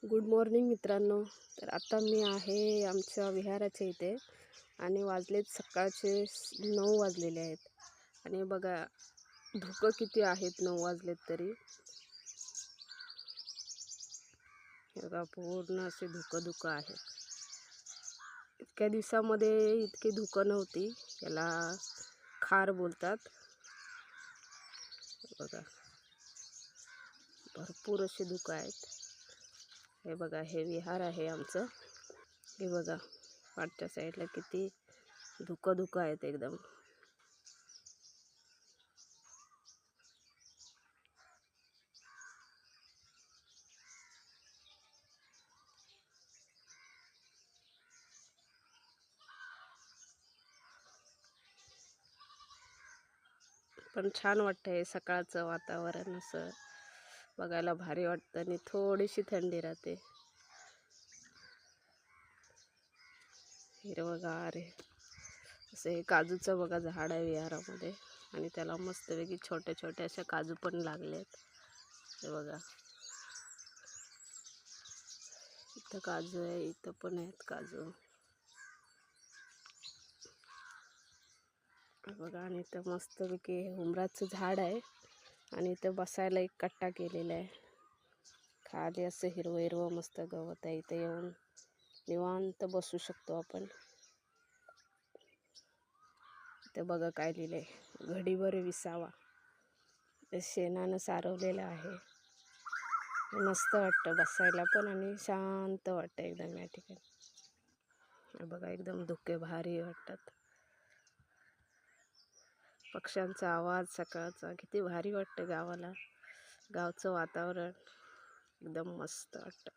Good morning मित्रांनो. तर आता मी आहे आमच्या विहाराच्या इथे आणि वाजलेत सकाळचे 9 वाजलेले आहेत. आणि बघा धुकं किती आहेत, 9 वाजलेत तरी. बघा पूर्ण असे धुकं आहेत. इतक्या दिवसामध्ये इतकी धुकं नव्हती. याला खार बोलतात. बघा भरपूर असे धुकं आहेत. हे बघा हे विहार आहे आमचं. हे बघा पाठच्या साईडला किती धुकं आहेत एकदम. पण छान वाटतंय, सकाळचं वातावरण असं बघायला भारी वाटतं आणि थोडीशी थंडी राहते. हिरवंगार आहे असं. हे काजूचं बघा झाड आहे विहारामध्ये आणि त्याला मस्तपैकी छोटे छोटे असे काजू पण लागलेत. हे बघा इथं काजू आहे, इथं पण आहेत काजू. बघा आणि इथं मस्तपैकी उमराचं झाड आहे आणि इथं बसायला एक कट्टा केलेला आहे. खाली असं हिरवं हिरवं मस्त गवत आहे. इथं येऊन निवांत बसू शकतो आपण. इथं बघा काय लिहिलंय, घडीभर विसावा. शेणानं सारवलेलं आहे. मस्त वाटतं बसायला पण आणि शांत वाटतं एकदम या ठिकाणी. बघा एकदम धुके भारी वाटतात. पक्ष्यांचा आवाज सकाळचा किती भारी वाटतं गावाला. गावचं वातावरण एकदम मस्त वाटतं.